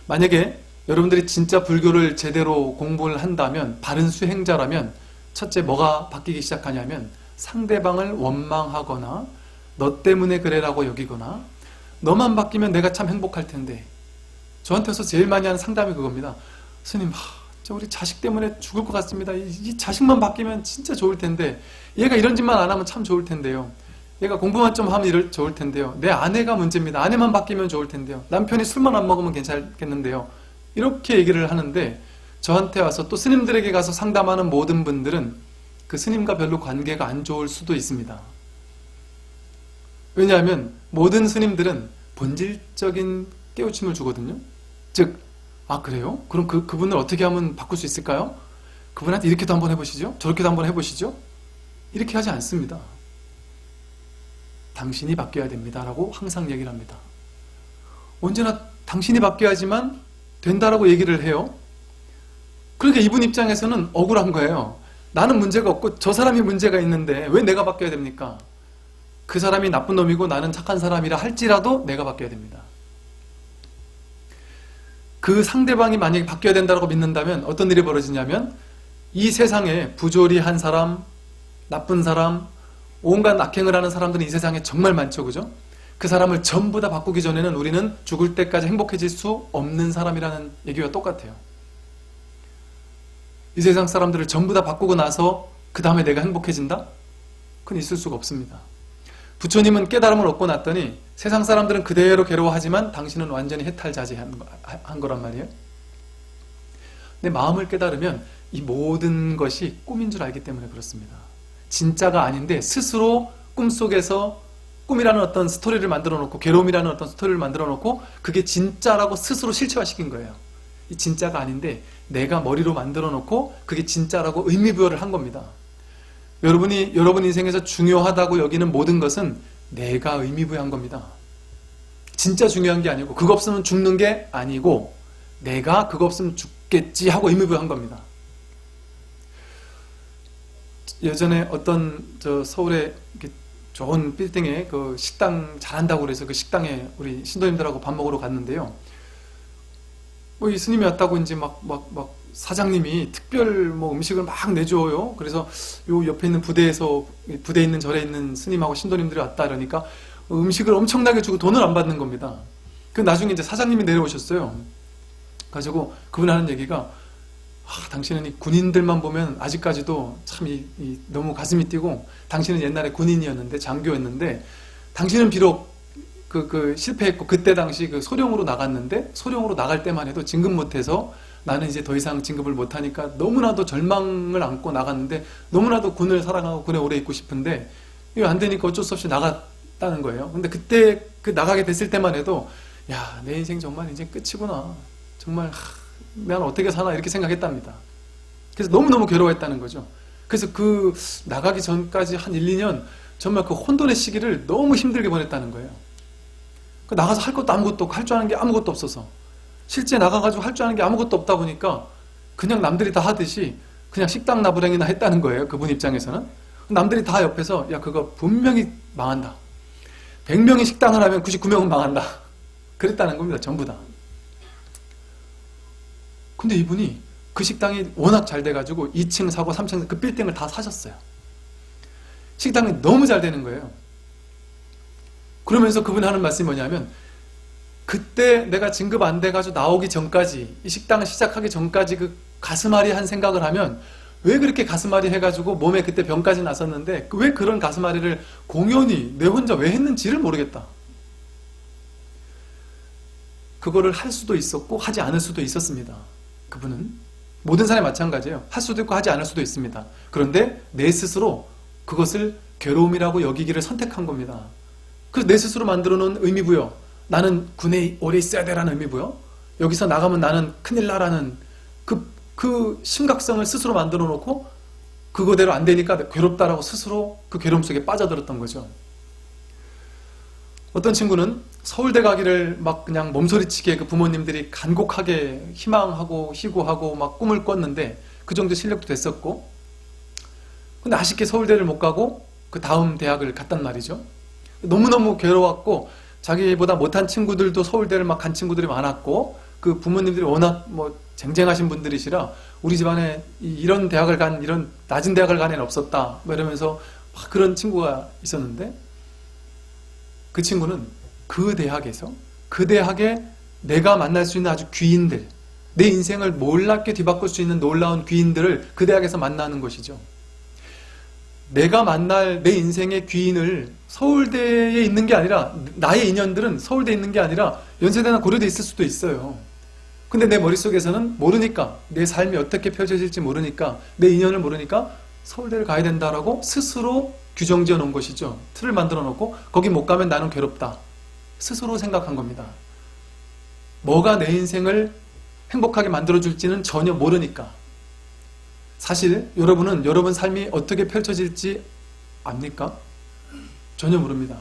만약에 여러분들이 진짜 불교를 제대로 공부를 한다면, 바른 수행자라면 첫째 뭐가 바뀌기 시작하냐면 상대방을 원망하거나 너 때문에 그래라고 여기거나 너만 바뀌면 내가 참 행복할 텐데. 저한테 와서 제일 많이 하는 상담이 그겁니다. 스님, 저 우리 자식 때문에 죽을 것 같습니다. 이 자식만 바뀌면 진짜 좋을 텐데, 얘가 이런 짓만 안 하면 참 좋을 텐데요. 얘가 공부만 좀 하면 좋을 텐데요. 내 아내가 문제입니다. 아내만 바뀌면 좋을 텐데요. 남편이 술만 안 먹으면 괜찮겠는데요. 이렇게 얘기를 하는데, 저한테 와서 또 스님들에게 가서 상담하는 모든 분들은 그 스님과 별로 관계가 안 좋을 수도 있습니다. 왜냐하면 모든 스님들은 본질적인 깨우침을 주거든요. 즉, 그래요? 그럼 그분을 어떻게 하면 바꿀 수 있을까요? 그분한테 이렇게도 한번 해보시죠? 저렇게도 한번 해보시죠? 이렇게 하지 않습니다. 당신이 바뀌어야 됩니다 라고 항상 얘기를 합니다. 언제나 당신이 바뀌어야지만 된다라고 얘기를 해요. 그러니까 이분 입장에서는 억울한 거예요. 나는 문제가 없고 저 사람이 문제가 있는데 왜 내가 바뀌어야 됩니까? 그 사람이 나쁜 놈이고 나는 착한 사람이라 할지라도 내가 바뀌어야 됩니다. 그 상대방이 만약에 바뀌어야 된다고 믿는다면 어떤 일이 벌어지냐면, 이 세상에 부조리한 사람, 나쁜 사람, 온갖 악행을 하는 사람들은 이 세상에 정말 많죠. 그죠? 그 사람을 전부 다 바꾸기 전에는 우리는 죽을 때까지 행복해질 수 없는 사람이라는 얘기와 똑같아요. 이 세상 사람들을 전부 다 바꾸고 나서 그 다음에 내가 행복해진다? 그건 있을 수가 없습니다. 부처님은 깨달음을 얻고 났더니 세상 사람들은 그대로 괴로워하지만 당신은 완전히 해탈자제한 거란 말이에요. 내 마음을 깨달으면 이 모든 것이 꿈인 줄 알기 때문에 그렇습니다. 진짜가 아닌데 스스로 꿈속에서 꿈이라는 어떤 스토리를 만들어 놓고, 괴로움이라는 어떤 스토리를 만들어 놓고 그게 진짜라고 스스로 실체화시킨 거예요. 이 진짜가 아닌데 내가 머리로 만들어 놓고 그게 진짜라고 의미부여를 한 겁니다. 여러분 인생에서 중요하다고 여기는 모든 것은 내가 의미부여한 겁니다. 진짜 중요한 게 아니고, 그거 없으면 죽는 게 아니고 내가 그거 없으면 죽겠지 하고 의미부여한 겁니다. 예전에 어떤 서울에 좋은 빌딩에 그 식당 잘한다고 그래서 그 식당에 우리 신도님들하고 밥 먹으러 갔는데요. 이 스님이 왔다고 이제 막 사장님이 특별 음식을 막 내줘요. 그래서 요 옆에 있는 부대에 있는 절에 있는 스님하고 신도님들이 왔다 그러니까 음식을 엄청나게 주고 돈을 안 받는 겁니다. 그 나중에 이제 사장님이 내려오셨어요. 가지고 그분 하는 얘기가, 당신은 이 군인들만 보면 아직까지도 참 너무 가슴이 뛰고, 당신은 옛날에 군인이었는데, 장교였는데, 당신은 비록 실패했고, 그때 당시 소령으로 나갔는데, 소령으로 나갈 때만 해도 진급 못해서 나는 이제 더 이상 진급을 못하니까 너무나도 절망을 안고 나갔는데, 너무나도 군을 사랑하고 군에 오래 있고 싶은데, 이거 안 되니까 어쩔 수 없이 나갔다는 거예요. 근데 그때 나가게 됐을 때만 해도, 야, 내 인생 정말 이제 끝이구나. 정말, 난 어떻게 사나 이렇게 생각했답니다. 그래서 너무너무 괴로워했다는 거죠. 그래서 나가기 전까지 한 1, 2년 정말 그 혼돈의 시기를 너무 힘들게 보냈다는 거예요. 나가서 할 것도 아무것도 없고 할 줄 아는 게 아무것도 없어서, 실제 나가가지고 할 줄 아는 게 아무것도 없다 보니까 그냥 남들이 다 하듯이 그냥 식당 나부랭이나 했다는 거예요. 그분 입장에서는. 남들이 다 옆에서 야, 그거 분명히 망한다. 100명이 식당을 하면 99명은 망한다. 그랬다는 겁니다. 전부 다. 근데 이분이 그 식당이 워낙 잘 돼가지고 2층 사고 3층 그 빌딩을 다 사셨어요. 식당이 너무 잘 되는 거예요. 그러면서 그분이 하는 말씀이 뭐냐면, 그때 내가 진급 안 돼가지고 나오기 전까지, 이 식당을 시작하기 전까지 그 가슴앓이 한 생각을 하면, 왜 그렇게 가슴앓이 해가지고 몸에 그때 병까지 났었는데 왜 그런 가슴앓이를 공연히 내 혼자 왜 했는지를 모르겠다. 그거를 할 수도 있었고 하지 않을 수도 있었습니다. 그분은 모든 사람이 마찬가지예요. 할 수도 있고 하지 않을 수도 있습니다. 그런데 내 스스로 그것을 괴로움이라고 여기기를 선택한 겁니다. 그래서 내 스스로 만들어 놓은 의미부여, 나는 군에 오래 있어야 돼라는 의미부여, 여기서 나가면 나는 큰일 나라는 그 심각성을 스스로 만들어 놓고 그거대로 안 되니까 괴롭다라고 스스로 그 괴로움 속에 빠져들었던 거죠. 어떤 친구는 서울대 가기를 막 그냥 몸소리치게 그 부모님들이 간곡하게 희망하고 희구하고 막 꿈을 꿨는데 그 정도 실력도 됐었고, 근데 아쉽게 서울대를 못 가고 그 다음 대학을 갔단 말이죠. 너무너무 괴로웠고, 자기보다 못한 친구들도 서울대를 막 간 친구들이 많았고, 그 부모님들이 워낙 뭐 쟁쟁하신 분들이시라 우리 집안에 이런 대학을 간, 이런 낮은 대학을 간 애는 없었다 뭐 이러면서 막 그런 친구가 있었는데, 그 친구는 그 대학에서, 그 대학에 내가 만날 수 있는 아주 귀인들, 내 인생을 놀랍게 뒤바꿀 수 있는 놀라운 귀인들을 그 대학에서 만나는 것이죠. 내가 만날 내 인생의 귀인을 서울대에 있는 게 아니라, 나의 인연들은 서울대에 있는 게 아니라 연세대나 고려대에 있을 수도 있어요. 근데 내 머릿속에서는 모르니까, 내 삶이 어떻게 펼쳐질지 모르니까, 내 인연을 모르니까 서울대를 가야 된다라고 스스로 규정 지어 놓은 것이죠. 틀을 만들어 놓고 거기 못 가면 나는 괴롭다, 스스로 생각한 겁니다. 뭐가 내 인생을 행복하게 만들어줄지는 전혀 모르니까. 사실 여러분은 여러분 삶이 어떻게 펼쳐질지 압니까? 전혀 모릅니다.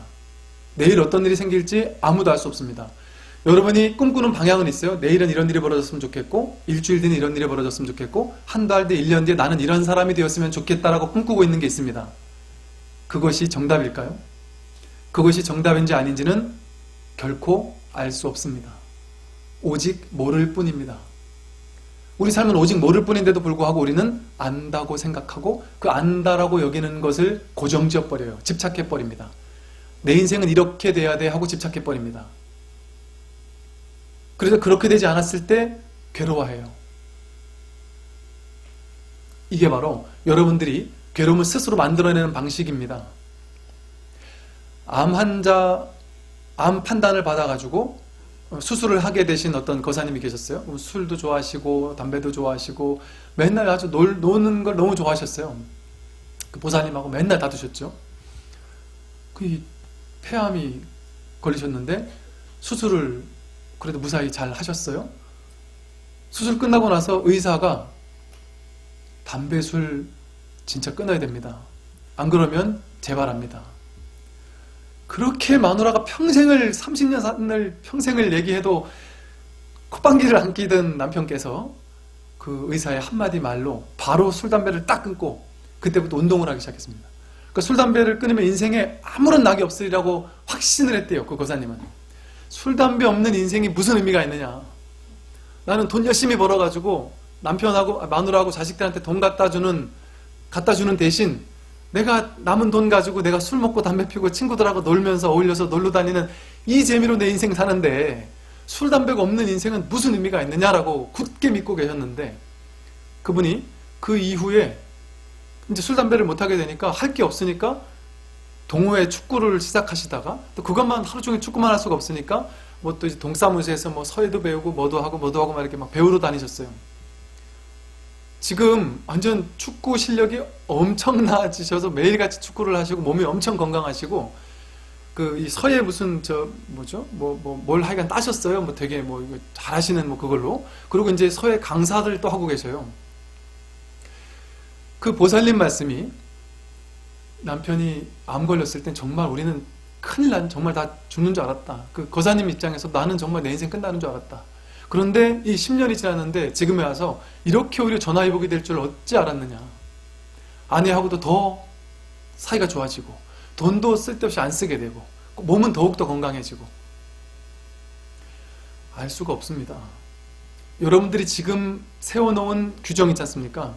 내일 어떤 일이 생길지 아무도 알 수 없습니다. 여러분이 꿈꾸는 방향은 있어요. 내일은 이런 일이 벌어졌으면 좋겠고, 일주일 뒤는 이런 일이 벌어졌으면 좋겠고, 한 달 뒤, 1년 뒤에 나는 이런 사람이 되었으면 좋겠다라고 꿈꾸고 있는 게 있습니다. 그것이 정답일까요? 그것이 정답인지 아닌지는 결코 알 수 없습니다. 오직 모를 뿐입니다. 우리 삶은 오직 모를 뿐인데도 불구하고 우리는 안다고 생각하고 그 안다라고 여기는 것을 고정지어버려요. 집착해버립니다. 내 인생은 이렇게 돼야 돼 하고 집착해버립니다. 그래서 그렇게 되지 않았을 때 괴로워해요. 이게 바로 여러분들이 괴로움을 스스로 만들어내는 방식입니다. 암 환자, 암 판단을 받아가지고 수술을 하게 되신 어떤 거사님이 계셨어요. 술도 좋아하시고 담배도 좋아하시고 맨날 아주 노는 걸 너무 좋아하셨어요. 그 보사님하고 맨날 다투셨죠. 그 폐암이 걸리셨는데 수술을 그래도 무사히 잘 하셨어요. 수술 끝나고 나서 의사가 담배, 술 진짜 끊어야 됩니다. 안 그러면 재발합니다. 그렇게 마누라가 평생을, 30년을 평생을 얘기해도 콧방귀를 안 끼던 남편께서 그 의사의 한마디 말로 바로 술, 담배를 딱 끊고 그때부터 운동을 하기 시작했습니다. 그러니까 술, 담배를 끊으면 인생에 아무런 낙이 없으리라고 확신을 했대요. 그 거사님은. 술, 담배 없는 인생이 무슨 의미가 있느냐. 나는 돈 열심히 벌어가지고 남편하고 마누라하고 자식들한테 돈 갖다 주는 대신 내가 남은 돈 가지고 내가 술 먹고 담배 피우고 친구들하고 놀면서 어울려서 놀러 다니는 이 재미로 내 인생 사는데 술, 담배가 없는 인생은 무슨 의미가 있느냐라고 굳게 믿고 계셨는데, 그분이 그 이후에 이제 술, 담배를 못하게 되니까 할 게 없으니까 동호회 축구를 시작하시다가 또 그것만 하루 종일 축구만 할 수가 없으니까 뭐 또 이제 동사무소에서 뭐 서예도 배우고 뭐도 하고 막 이렇게 막 배우러 다니셨어요. 지금 완전 축구 실력이 엄청나지셔서 매일같이 축구를 하시고 몸이 엄청 건강하시고, 그 이 서예 무슨 뭘 하여간 따셨어요. 뭐 되게 뭐 이거 잘하시는 뭐 그걸로. 그리고 이제 서예 강사들 또 하고 계셔요. 그 보살님 말씀이, 남편이 암 걸렸을 땐 정말 우리는 큰일 난, 정말 다 죽는 줄 알았다. 그 거사님 입장에서 나는 정말 내 인생 끝나는 줄 알았다. 그런데 이 10년이 지났는데 지금에 와서 이렇게 오히려 전화위복이 될 줄 어찌 알았느냐. 아내하고도 더 사이가 좋아지고 돈도 쓸데없이 안 쓰게 되고 몸은 더욱더 건강해지고. 알 수가 없습니다. 여러분들이 지금 세워놓은 규정 있지 않습니까?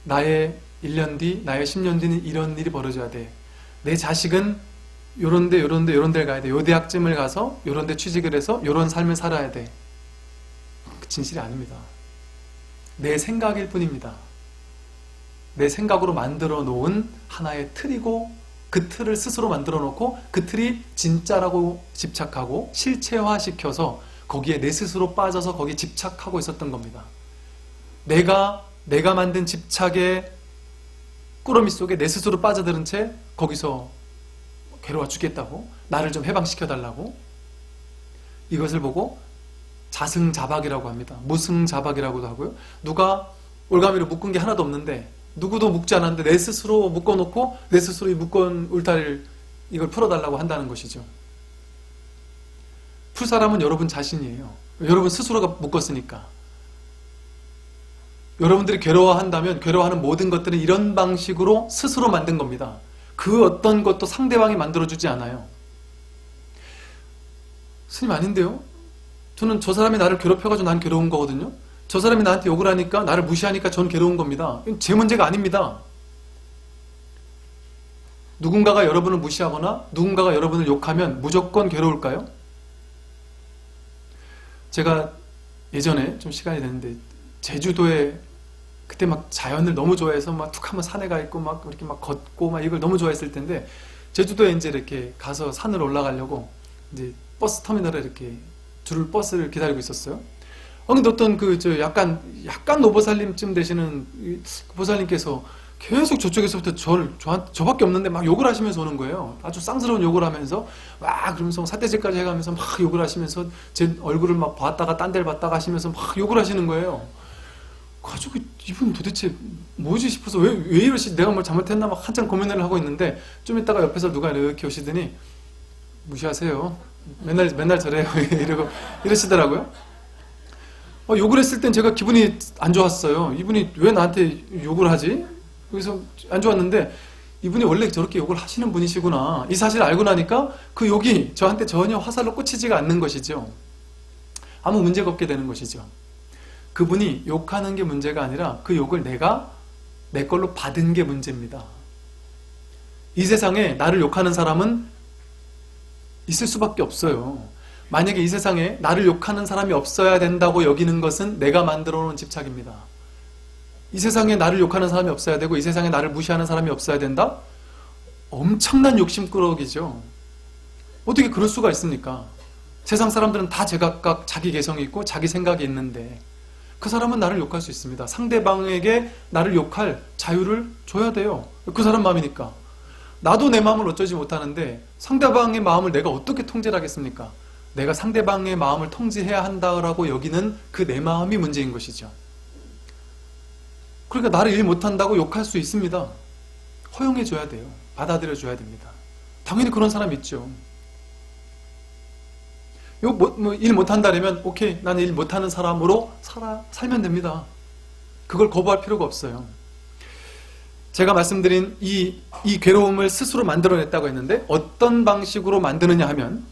나의 1년 뒤, 나의 10년 뒤는 이런 일이 벌어져야 돼. 내 자식은 요런 데를 가야 돼. 요 대학쯤을 가서 요런 데 취직을 해서 요런 삶을 살아야 돼. 진실이 아닙니다. 내 생각일 뿐입니다. 내 생각으로 만들어 놓은 하나의 틀이고, 그 틀을 스스로 만들어 놓고 그 틀이 진짜라고 집착하고 실체화시켜서 거기에 내 스스로 빠져서 거기에 집착하고 있었던 겁니다. 내가 만든 집착의 꾸러미 속에 내 스스로 빠져드는 채 거기서 괴로워 죽겠다고, 나를 좀 해방시켜달라고. 이것을 보고 자승자박이라고 합니다. 무승자박이라고도 하고요. 누가 올가미로 묶은 게 하나도 없는데, 누구도 묶지 않았는데 내 스스로 묶어놓고 내 스스로 이 묶은 울타리를 이걸 풀어달라고 한다는 것이죠. 풀 사람은 여러분 자신이에요. 여러분 스스로가 묶었으니까. 여러분들이 괴로워한다면 괴로워하는 모든 것들은 이런 방식으로 스스로 만든 겁니다. 그 어떤 것도 상대방이 만들어주지 않아요. 스님 아닌데요? 저는 저 사람이 나를 괴롭혀가지고 난 괴로운 거거든요. 저 사람이 나한테 욕을 하니까, 나를 무시하니까 전 괴로운 겁니다. 이건 제 문제가 아닙니다. 누군가가 여러분을 무시하거나 누군가가 여러분을 욕하면 무조건 괴로울까요? 제가 예전에 좀 시간이 됐는데 제주도에 그때 막 자연을 너무 좋아해서 막 툭 하면 산에 가 있고 막 이렇게 막 걷고 막 이걸 너무 좋아했을 텐데, 제주도에 이제 이렇게 가서 산을 올라가려고 이제 버스 터미널에 이렇게 버스를 기다리고 있었어요. 근데 어떤 약간 노보살님쯤 되시는 그 보살님께서 계속 저쪽에서부터 저밖에 없는데 막 욕을 하시면서 오는 거예요. 아주 쌍스러운 욕을 하면서 막 그러면서 사태질까지 해가면서 막 욕을 하시면서 제 얼굴을 막 봤다가 딴 데를 봤다가 하시면서 막 욕을 하시는 거예요. 가지고 이분 도대체 뭐지 싶어서 왜 이러시, 내가 뭘 잘못했나 막 한참 고민을 하고 있는데, 좀 있다가 옆에서 누가 이렇게 오시더니 무시하세요. 맨날 저래요. 이러시더라고요. 욕을 했을 땐 제가 기분이 안 좋았어요. 이분이 왜 나한테 욕을 하지? 그래서 안 좋았는데, 이분이 원래 저렇게 욕을 하시는 분이시구나, 이 사실을 알고 나니까 그 욕이 저한테 전혀 화살로 꽂히지가 않는 것이죠. 아무 문제가 없게 되는 것이죠. 그분이 욕하는 게 문제가 아니라 그 욕을 내가 내 걸로 받은 게 문제입니다. 이 세상에 나를 욕하는 사람은 있을 수밖에 없어요. 만약에 이 세상에 나를 욕하는 사람이 없어야 된다고 여기는 것은 내가 만들어 놓은 집착입니다. 이 세상에 나를 욕하는 사람이 없어야 되고 이 세상에 나를 무시하는 사람이 없어야 된다? 엄청난 욕심꾸러기죠. 어떻게 그럴 수가 있습니까? 세상 사람들은 다 제각각 자기 개성이 있고 자기 생각이 있는데, 그 사람은 나를 욕할 수 있습니다. 상대방에게 나를 욕할 자유를 줘야 돼요. 그 사람 마음이니까. 나도 내 마음을 어쩌지 못하는데 상대방의 마음을 내가 어떻게 통제를 하겠습니까? 내가 상대방의 마음을 통제해야 한다고 여기는 그 내 마음이 문제인 것이죠. 그러니까 나를 일 못한다고 욕할 수 있습니다. 허용해줘야 돼요. 받아들여줘야 됩니다. 당연히 그런 사람 있죠. 일 못한다면 오케이, 나는 일 못하는 사람으로 살면 됩니다. 그걸 거부할 필요가 없어요. 제가 말씀드린 이 괴로움을 스스로 만들어냈다고 했는데, 어떤 방식으로 만드느냐 하면,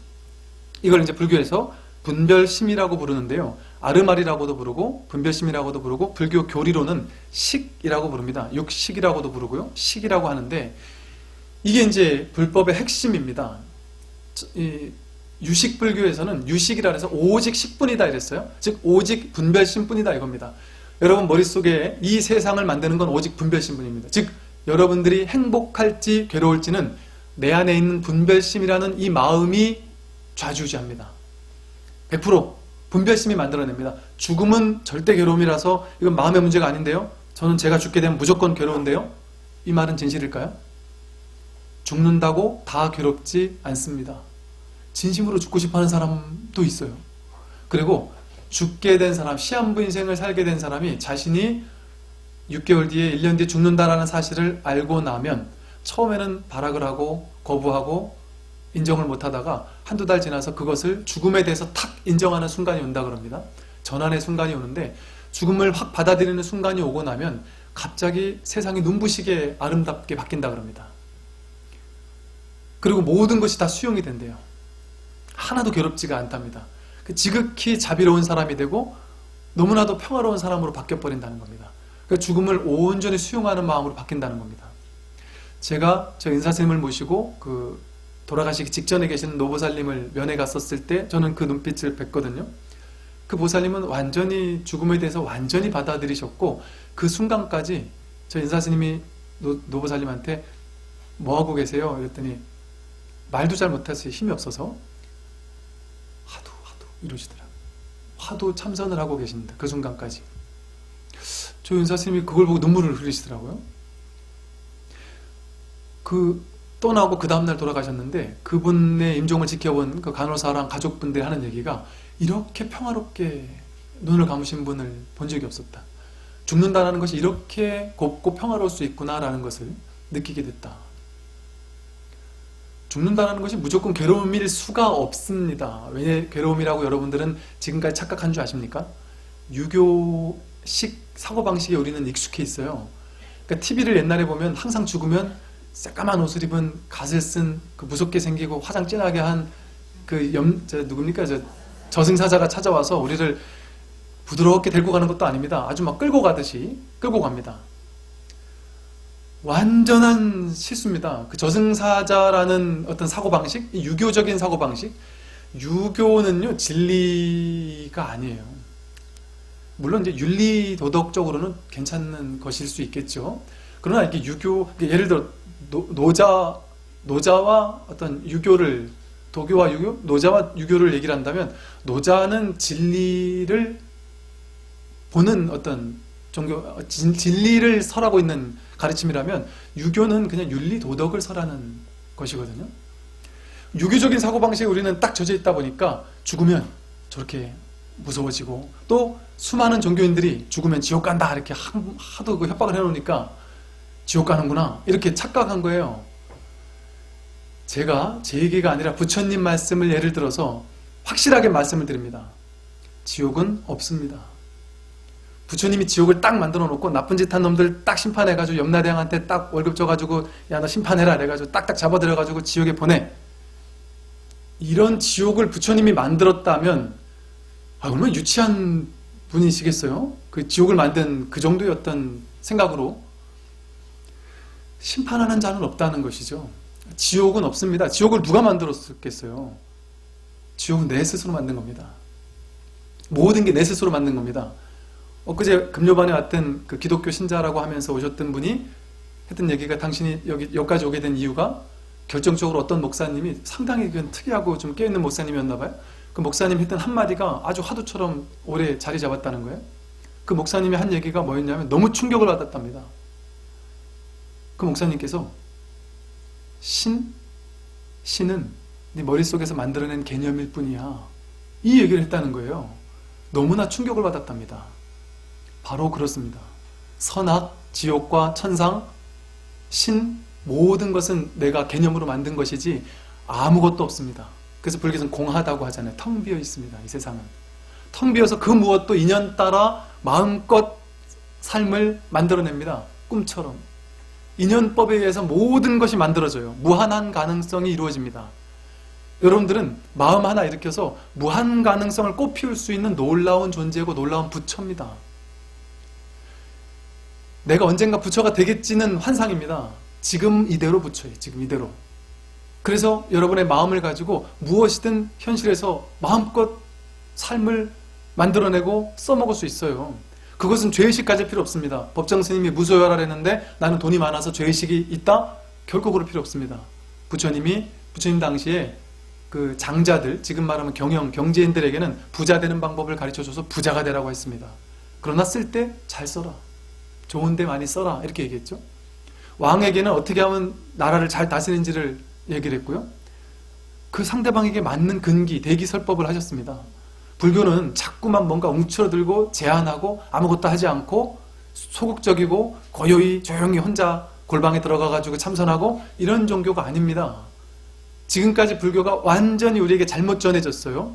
이걸 이제 불교에서 분별심이라고 부르는데요. 아르마리라고도 부르고 분별심이라고도 부르고, 불교 교리로는 식이라고 부릅니다. 육식이라고도 부르고요, 식이라고 하는데, 이게 이제 불법의 핵심입니다. 유식불교에서는 유식이라 해서 오직 식뿐이다 이랬어요. 즉 오직 분별심뿐이다 이겁니다. 여러분 머릿속에 이 세상을 만드는 건 오직 분별심뿐입니다. 즉 여러분들이 행복할지 괴로울지는 내 안에 있는 분별심이라는 이 마음이 좌지우지합니다. 100% 분별심이 만들어냅니다. 죽음은 절대 괴로움이라서 이건 마음의 문제가 아닌데요, 저는 제가 죽게 되면 무조건 괴로운데요, 이 말은 진실일까요? 죽는다고 다 괴롭지 않습니다. 진심으로 죽고 싶어하는 사람도 있어요. 그리고 죽게 된 사람, 시한부 인생을 살게 된 사람이 자신이 6개월 뒤에 1년 뒤에 죽는다라는 사실을 알고 나면 처음에는 발악을 하고 거부하고 인정을 못하다가 한두 달 지나서 그것을 죽음에 대해서 탁 인정하는 순간이 온다 그럽니다. 전환의 순간이 오는데, 죽음을 확 받아들이는 순간이 오고 나면 갑자기 세상이 눈부시게 아름답게 바뀐다 그럽니다. 그리고 모든 것이 다 수용이 된대요. 하나도 괴롭지가 않답니다. 지극히 자비로운 사람이 되고 너무나도 평화로운 사람으로 바뀌어버린다는 겁니다. 죽음을 온전히 수용하는 마음으로 바뀐다는 겁니다. 제가 저 인사스님을 모시고 돌아가시기 직전에 계시는 노보살님을 면회 갔었을 때 저는 그 눈빛을 뵀거든요. 그 보살님은 완전히 죽음에 대해서 완전히 받아들이셨고, 그 순간까지 저 인사스님이 노보살님한테 뭐하고 계세요? 이랬더니 말도 잘 못해서 힘이 없어서 하도 이러시더라고요. 하도 참선을 하고 계십니다. 그 순간까지. 저 인사스님이 그걸 보고 눈물을 흘리시더라고요. 떠나고 그 다음날 돌아가셨는데, 그분의 임종을 지켜본 그 간호사랑 가족분들이 하는 얘기가, 이렇게 평화롭게 눈을 감으신 분을 본 적이 없었다. 죽는다는 것이 이렇게 곱고 평화로울 수 있구나라는 것을 느끼게 됐다. 죽는다는 것이 무조건 괴로움일 수가 없습니다. 왜 괴로움이라고 여러분들은 지금까지 착각한 줄 아십니까? 유교식 사고방식에 우리는 익숙해 있어요. 그러니까 TV를 옛날에 보면 항상 죽으면 새까만 옷을 입은 갓을 쓴 무섭게 생기고 화장 진하게 한 누굽니까? 저승사자가 찾아와서 우리를 부드럽게 데리고 가는 것도 아닙니다. 아주 막 끌고 가듯이 끌고 갑니다. 완전한 실수입니다. 그 저승사자라는 어떤 사고방식, 유교적인 사고방식, 유교는요 진리가 아니에요. 물론 이제 윤리 도덕적으로는 괜찮은 것일 수 있겠죠. 그러나 이게 유교, 예를 들어 노자와 어떤 유교를, 도교와 유교, 노자와 유교를 얘기를 한다면, 노자는 진리를 보는 어떤 종교, 진리를 설하고 있는 가르침이라면, 유교는 그냥 윤리 도덕을 설하는 것이거든요. 유교적인 사고방식에 우리는 딱 젖어 있다 보니까 죽으면 저렇게 무서워지고, 또 수많은 종교인들이 죽으면 지옥 간다 이렇게 하도 그 협박을 해놓으니까 지옥 가는구나 이렇게 착각한 거예요. 제가 제 얘기가 아니라 부처님 말씀을 예를 들어서 확실하게 말씀을 드립니다. 지옥은 없습니다. 부처님이 지옥을 딱 만들어 놓고 나쁜 짓 한 놈들 딱 심판해가지고 염라대왕한테 딱 월급 줘가지고 야 너 심판해라 이래가지고 딱딱 잡아들여가지고 지옥에 보내. 이런 지옥을 부처님이 만들었다면 얼마나 유치한 분이시겠어요? 그 지옥을 만든 그 정도의 어떤 생각으로 심판하는 자는 없다는 것이죠. 지옥은 없습니다. 지옥을 누가 만들었겠어요? 지옥은 내 스스로 만든 겁니다. 모든 게 내 스스로 만든 겁니다. 엊그제 금요반에 왔던 그 기독교 신자라고 하면서 오셨던 분이 했던 얘기가, 당신이 여기까지 오게 된 이유가 결정적으로 어떤 목사님이 상당히 특이하고 좀 깨어있는 목사님이었나 봐요. 그 목사님이 했던 한마디가 아주 화두처럼 오래 자리 잡았다는 거예요. 그 목사님이 한 얘기가 뭐였냐면 너무 충격을 받았답니다. 그 목사님께서 신은 네 머릿속에서 만들어낸 개념일 뿐이야, 이 얘기를 했다는 거예요. 너무나 충격을 받았답니다. 바로 그렇습니다. 선악, 지옥과 천상, 신, 모든 것은 내가 개념으로 만든 것이지 아무것도 없습니다. 그래서 불교에서는 공하다고 하잖아요. 텅 비어 있습니다. 이 세상은 텅 비어서 그 무엇도 인연 따라 마음껏 삶을 만들어냅니다. 꿈처럼 인연법에 의해서 모든 것이 만들어져요. 무한한 가능성이 이루어집니다. 여러분들은 마음 하나 일으켜서 무한 가능성을 꽃피울 수 있는 놀라운 존재고 놀라운 부처입니다. 내가 언젠가 부처가 되겠지는 환상입니다. 지금 이대로 부처예요. 지금 이대로. 그래서 여러분의 마음을 가지고 무엇이든 현실에서 마음껏 삶을 만들어내고 써먹을 수 있어요. 그것은 죄의식 가질 필요 없습니다. 법정 스님이 무소유하라 했는데 나는 돈이 많아서 죄의식이 있다? 결코 그럴 필요 없습니다. 부처님 당시에 그 장자들, 지금 말하면 경제인들에게는 부자 되는 방법을 가르쳐줘서 부자가 되라고 했습니다. 그러나 쓸 때 잘 써라, 좋은데 많이 써라, 이렇게 얘기했죠. 왕에게는 어떻게 하면 나라를 잘 다스리는지를 얘기를 했고요. 그 상대방에게 맞는 근기, 대기설법을 하셨습니다. 불교는 자꾸만 뭔가 움츠러들고 제한하고 아무것도 하지 않고 소극적이고 고요히 조용히 혼자 골방에 들어가가지고 참선하고 이런 종교가 아닙니다. 지금까지 불교가 완전히 우리에게 잘못 전해졌어요.